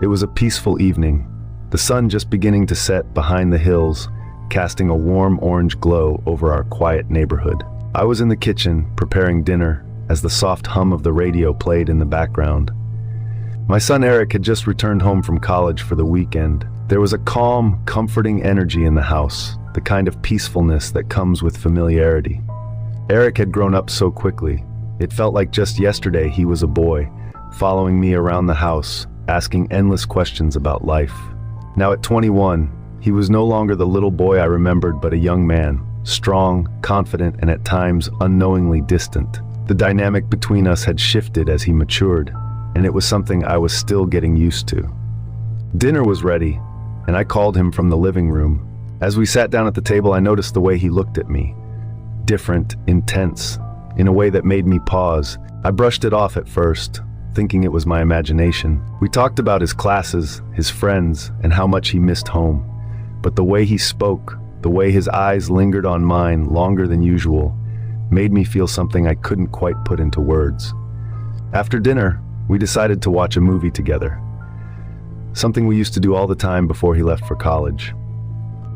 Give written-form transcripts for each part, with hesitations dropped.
It was a peaceful evening, the sun just beginning to set behind the hills, casting a warm orange glow over our quiet neighborhood. I was in the kitchen, preparing dinner, as the soft hum of the radio played in the background. My son Eric had just returned home from college for the weekend. There was a calm, comforting energy in the house, the kind of peacefulness that comes with familiarity. Eric had grown up so quickly. It felt like just yesterday he was a boy, following me around the house, asking endless questions about life. Now at 21, he was no longer the little boy I remembered, but a young man, strong, confident, and at times unknowingly distant. The dynamic between us had shifted as he matured, and it was something I was still getting used to. Dinner was ready, and I called him from the living room. As we sat down at the table, I noticed the way he looked at me. Different, intense, in a way that made me pause. I brushed it off at first, thinking it was my imagination. We talked about his classes, his friends, and how much he missed home. But the way he spoke, the way his eyes lingered on mine longer than usual, made me feel something I couldn't quite put into words. After dinner, we decided to watch a movie together. Something we used to do all the time before he left for college.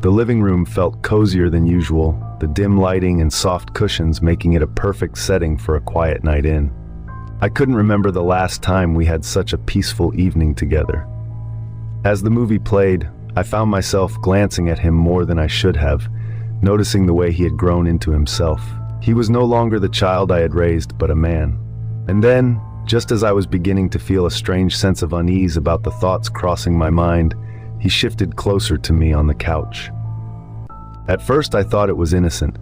The living room felt cozier than usual, the dim lighting and soft cushions making it a perfect setting for a quiet night in. I couldn't remember the last time we had such a peaceful evening together. As the movie played, I found myself glancing at him more than I should have, noticing the way he had grown into himself. He was no longer the child I had raised, but a man. And then, just as I was beginning to feel a strange sense of unease about the thoughts crossing my mind, he shifted closer to me on the couch. At first I thought it was innocent,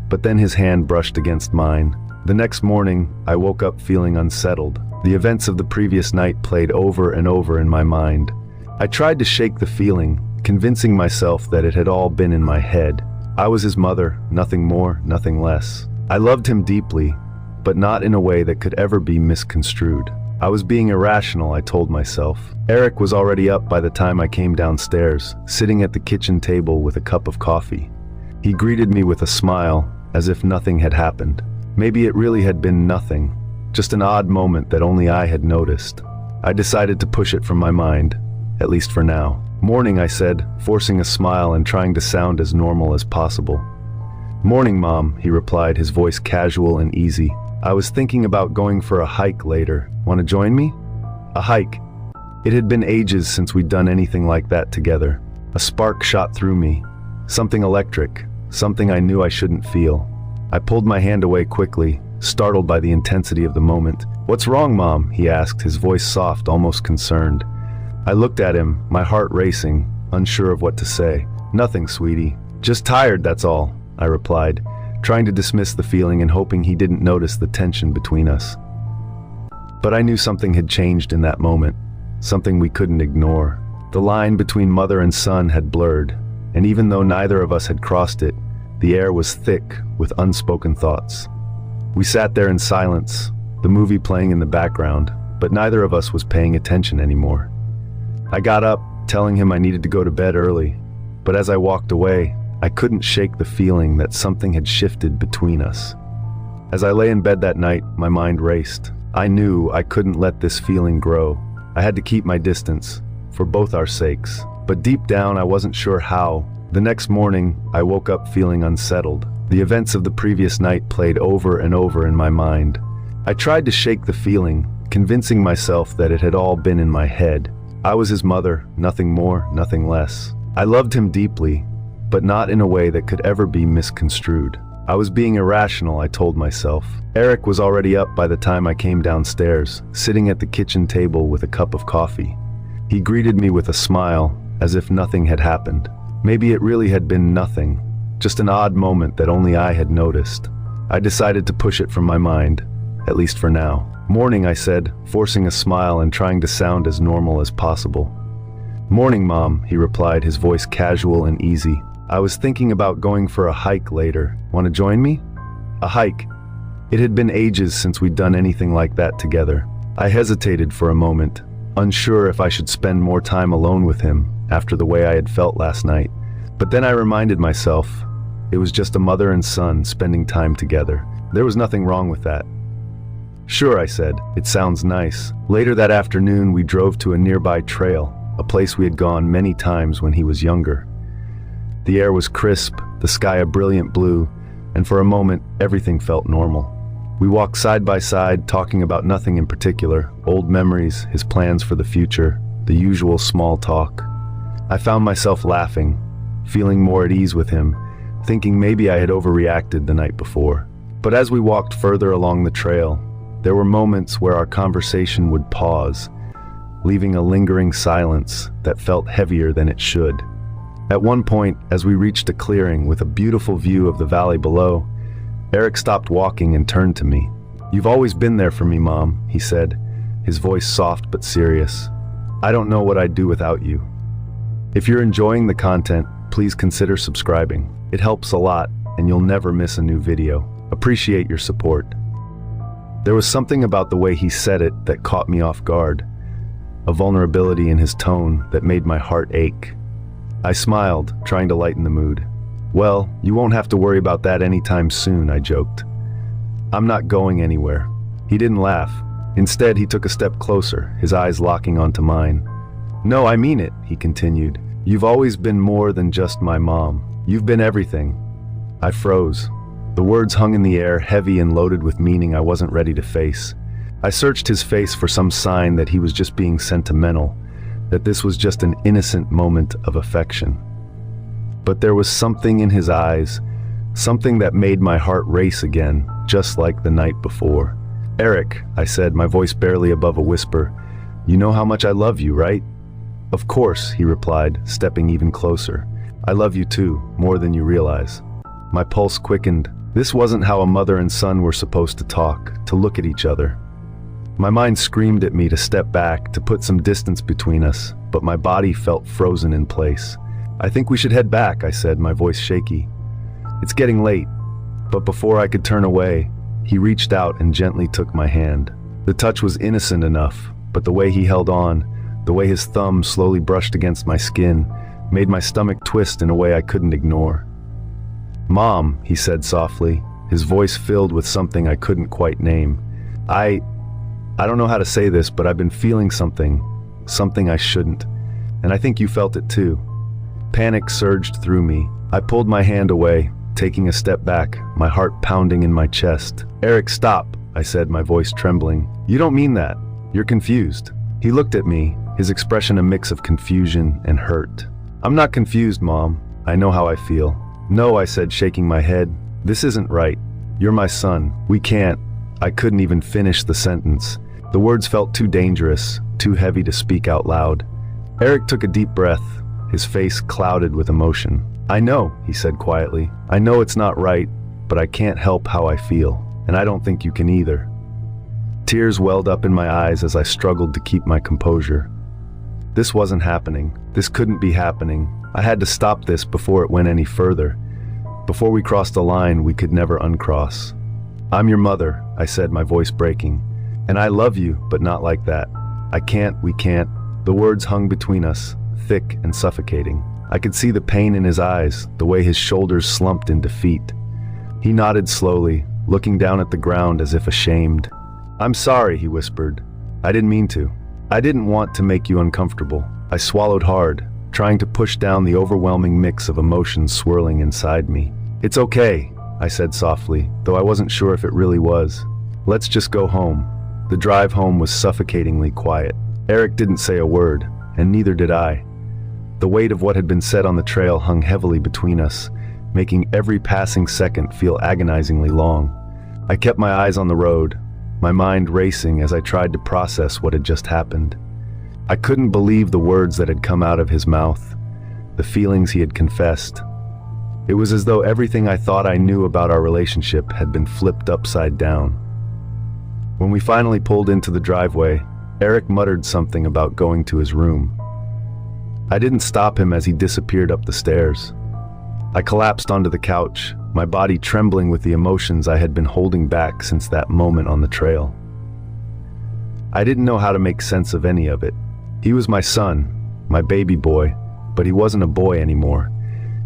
but then his hand brushed against mine. The next morning, I woke up feeling unsettled. The events of the previous night played over and over in my mind. I tried to shake the feeling, convincing myself that it had all been in my head. I was his mother, nothing more, nothing less. I loved him deeply, but not in a way that could ever be misconstrued. I was being irrational, I told myself. Eric was already up by the time I came downstairs, sitting at the kitchen table with a cup of coffee. He greeted me with a smile, as if nothing had happened. Maybe it really had been nothing, just an odd moment that only I had noticed. I decided to push it from my mind, at least for now. "Morning," I said, forcing a smile and trying to sound as normal as possible. "Morning, Mom," he replied, his voice casual and easy. "I was thinking about going for a hike later. Want to join me?" A hike. It had been ages since we'd done anything like that together. A spark shot through me. Something electric. Something I knew I shouldn't feel. I pulled my hand away quickly, startled by the intensity of the moment. "What's wrong, Mom?" he asked, his voice soft, almost concerned. I looked at him, my heart racing, unsure of what to say. "Nothing, sweetie. Just tired, that's all," I replied, trying to dismiss the feeling and hoping he didn't notice the tension between us. But I knew something had changed in that moment, something we couldn't ignore. The line between mother and son had blurred, and even though neither of us had crossed it, the air was thick with unspoken thoughts. We sat there in silence, the movie playing in the background, but neither of us was paying attention anymore. I got up, telling him I needed to go to bed early, but as I walked away, I couldn't shake the feeling that something had shifted between us. As I lay in bed that night, my mind raced. I knew I couldn't let this feeling grow. I had to keep my distance, for both our sakes. But deep down, I wasn't sure how. The next morning, I woke up feeling unsettled. The events of the previous night played over and over in my mind. I tried to shake the feeling, convincing myself that it had all been in my head. I was his mother, nothing more, nothing less. I loved him deeply, but not in a way that could ever be misconstrued. I was being irrational, I told myself. Eric was already up by the time I came downstairs, sitting at the kitchen table with a cup of coffee. He greeted me with a smile, as if nothing had happened. Maybe it really had been nothing, just an odd moment that only I had noticed. I decided to push it from my mind, at least for now. "Morning," I said, forcing a smile and trying to sound as normal as possible. "Morning, Mom," he replied, his voice casual and easy. "I was thinking about going for a hike later. Want to join me?" A hike. It had been ages since we'd done anything like that together. I hesitated for a moment, unsure if I should spend more time alone with him after the way I had felt last night. But then I reminded myself, it was just a mother and son spending time together. There was nothing wrong with that. Sure, I said. It sounds nice. Later that afternoon, we drove to a nearby trail, a place we had gone many times when he was younger. The air was crisp, the sky a brilliant blue, and for a moment, everything felt normal. We walked side by side, talking about nothing in particular, old memories, his plans for the future, the usual small talk. I found myself laughing, feeling more at ease with him, thinking maybe I had overreacted the night before. But as we walked further along the trail, there were moments where our conversation would pause, leaving a lingering silence that felt heavier than it should. At one point, as we reached a clearing with a beautiful view of the valley below, Eric stopped walking and turned to me. "You've always been there for me, Mom," he said, his voice soft but serious. "I don't know what I'd do without you." If you're enjoying the content, please consider subscribing. It helps a lot, and you'll never miss a new video. Appreciate your support. There was something about the way he said it that caught me off guard, a vulnerability in his tone that made my heart ache. I smiled, trying to lighten the mood. "Well, you won't have to worry about that anytime soon," I joked. "I'm not going anywhere." He didn't laugh. Instead, he took a step closer, his eyes locking onto mine. "No, I mean it," he continued. "You've always been more than just my mom. You've been everything." I froze. The words hung in the air, heavy and loaded with meaning I wasn't ready to face. I searched his face for some sign that he was just being sentimental, that this was just an innocent moment of affection. But there was something in his eyes, something that made my heart race again, just like the night before. "Eric," I said, my voice barely above a whisper, "you know how much I love you, right?" "Of course," he replied, stepping even closer. "I love you too, more than you realize." My pulse quickened. This wasn't how a mother and son were supposed to talk, to look at each other. My mind screamed at me to step back, to put some distance between us, but my body felt frozen in place. "I think we should head back," I said, my voice shaky. "It's getting late." But before I could turn away, he reached out and gently took my hand. The touch was innocent enough, but the way he held on, the way his thumb slowly brushed against my skin, made my stomach twist in a way I couldn't ignore. "Mom," he said softly, his voice filled with something I couldn't quite name. I don't know how to say this, but I've been feeling something I shouldn't. And I think you felt it too." Panic surged through me. I pulled my hand away, taking a step back, my heart pounding in my chest. "Eric, stop," I said, my voice trembling. "You don't mean that. You're confused." He looked at me, his expression a mix of confusion and hurt. "I'm not confused, Mom. I know how I feel." "No," I said, shaking my head. "This isn't right. You're my son. We can't." I couldn't even finish the sentence. The words felt too dangerous, too heavy to speak out loud. Eric took a deep breath, his face clouded with emotion. "I know," he said quietly. "I know it's not right, but I can't help how I feel, and I don't think you can either." Tears welled up in my eyes as I struggled to keep my composure. This wasn't happening. This couldn't be happening. I had to stop this before it went any further. Before we crossed a line we could never uncross. "I'm your mother," I said, my voice breaking. "And I love you, but not like that. We can't." The words hung between us, thick and suffocating. I could see the pain in his eyes, the way his shoulders slumped in defeat. He nodded slowly, looking down at the ground as if ashamed. "I'm sorry," he whispered. "I didn't mean to. I didn't want to make you uncomfortable." I swallowed hard, trying to push down the overwhelming mix of emotions swirling inside me. "It's okay," I said softly, though I wasn't sure if it really was. "Let's just go home." The drive home was suffocatingly quiet. Eric didn't say a word, and neither did I. The weight of what had been said on the trail hung heavily between us, making every passing second feel agonizingly long. I kept my eyes on the road, my mind racing as I tried to process what had just happened. I couldn't believe the words that had come out of his mouth, the feelings he had confessed. It was as though everything I thought I knew about our relationship had been flipped upside down. When we finally pulled into the driveway, Eric muttered something about going to his room. I didn't stop him as he disappeared up the stairs. I collapsed onto the couch, my body trembling with the emotions I had been holding back since that moment on the trail. I didn't know how to make sense of any of it. He was my son, my baby boy, but he wasn't a boy anymore,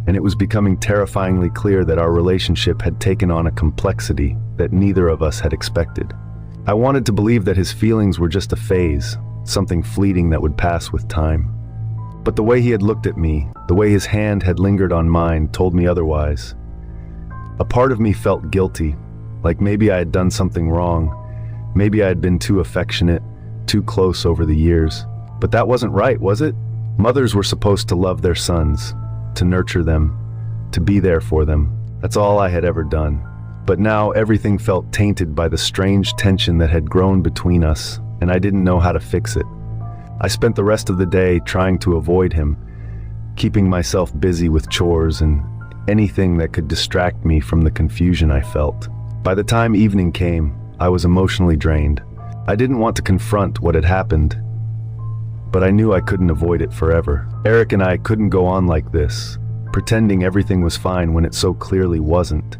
and it was becoming terrifyingly clear that our relationship had taken on a complexity that neither of us had expected. I wanted to believe that his feelings were just a phase, something fleeting that would pass with time. But the way he had looked at me, the way his hand had lingered on mine, told me otherwise. A part of me felt guilty, like maybe I had done something wrong. Maybe I had been too affectionate, too close over the years. But that wasn't right, was it? Mothers were supposed to love their sons, to nurture them, to be there for them. That's all I had ever done. But now everything felt tainted by the strange tension that had grown between us, and I didn't know how to fix it. I spent the rest of the day trying to avoid him, keeping myself busy with chores and anything that could distract me from the confusion I felt. By the time evening came, I was emotionally drained. I didn't want to confront what had happened, but I knew I couldn't avoid it forever. Eric and I couldn't go on like this, pretending everything was fine when it so clearly wasn't.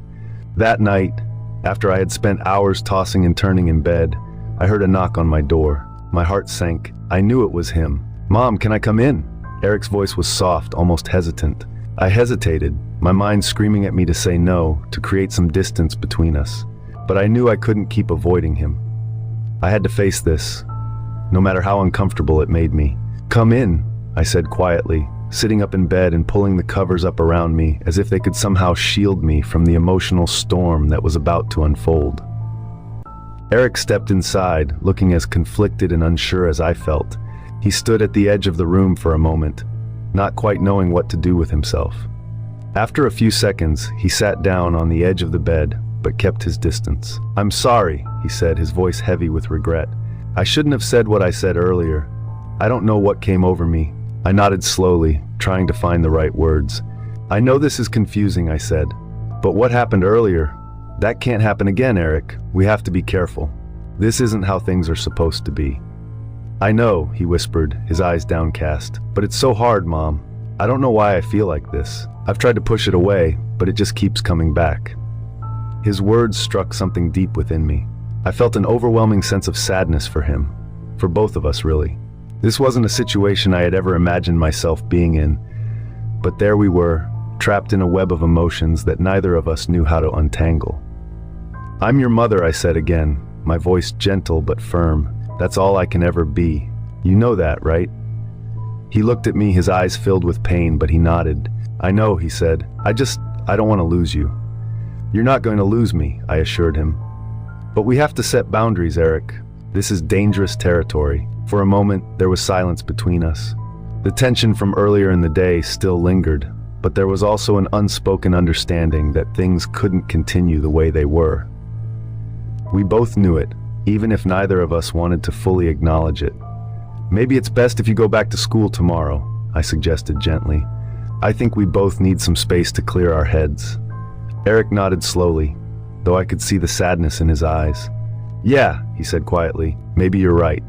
That night, after I had spent hours tossing and turning in bed, I heard a knock on my door. My heart sank. I knew it was him. "Mom, can I come in?" Eric's voice was soft, almost hesitant. I hesitated, my mind screaming at me to say no, to create some distance between us. But I knew I couldn't keep avoiding him. I had to face this, no matter how uncomfortable it made me. "Come in," I said quietly, sitting up in bed and pulling the covers up around me as if they could somehow shield me from the emotional storm that was about to unfold. Eric stepped inside, looking as conflicted and unsure as I felt. He stood at the edge of the room for a moment, not quite knowing what to do with himself. After a few seconds, he sat down on the edge of the bed, but kept his distance. "I'm sorry," he said, his voice heavy with regret. "I shouldn't have said what I said earlier. I don't know what came over me." I nodded slowly, trying to find the right words. "I know this is confusing," I said, "but what happened earlier? That can't happen again, Eric. We have to be careful. This isn't how things are supposed to be." "I know," he whispered, his eyes downcast, "but it's so hard, Mom. I don't know why I feel like this. I've tried to push it away, but it just keeps coming back." His words struck something deep within me. I felt an overwhelming sense of sadness for him, for both of us really. This wasn't a situation I had ever imagined myself being in, but there we were, trapped in a web of emotions that neither of us knew how to untangle. "I'm your mother," I said again, my voice gentle but firm. "That's all I can ever be. You know that, right?" He looked at me, his eyes filled with pain, but he nodded. "I know," he said. I don't want to lose you." "You're not going to lose me," I assured him. "But we have to set boundaries, Eric. This is dangerous territory." For a moment, there was silence between us. The tension from earlier in the day still lingered, but there was also an unspoken understanding that things couldn't continue the way they were. We both knew it, even if neither of us wanted to fully acknowledge it. "Maybe it's best if you go back to school tomorrow," I suggested gently. "I think we both need some space to clear our heads." Eric nodded slowly, though I could see the sadness in his eyes. "Yeah," he said quietly, "maybe you're right."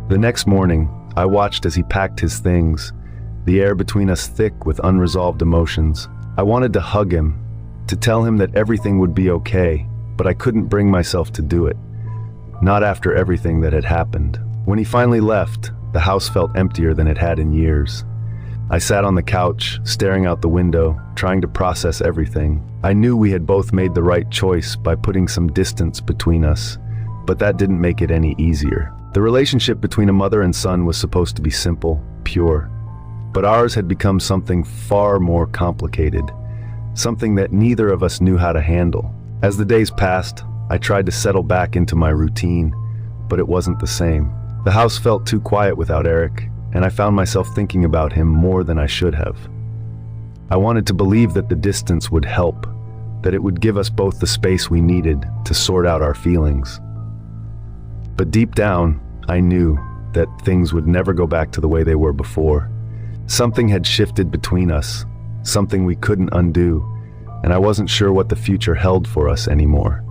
The next morning, I watched as he packed his things, the air between us thick with unresolved emotions. I wanted to hug him, to tell him that everything would be okay, but I couldn't bring myself to do it. Not after everything that had happened. When he finally left, the house felt emptier than it had in years. I sat on the couch, staring out the window, trying to process everything. I knew we had both made the right choice by putting some distance between us, but that didn't make it any easier. The relationship between a mother and son was supposed to be simple, pure, but ours had become something far more complicated, something that neither of us knew how to handle. As the days passed, I tried to settle back into my routine, but it wasn't the same. The house felt too quiet without Eric, and I found myself thinking about him more than I should have. I wanted to believe that the distance would help, that it would give us both the space we needed to sort out our feelings. But deep down, I knew that things would never go back to the way they were before. Something had shifted between us, something we couldn't undo, and I wasn't sure what the future held for us anymore.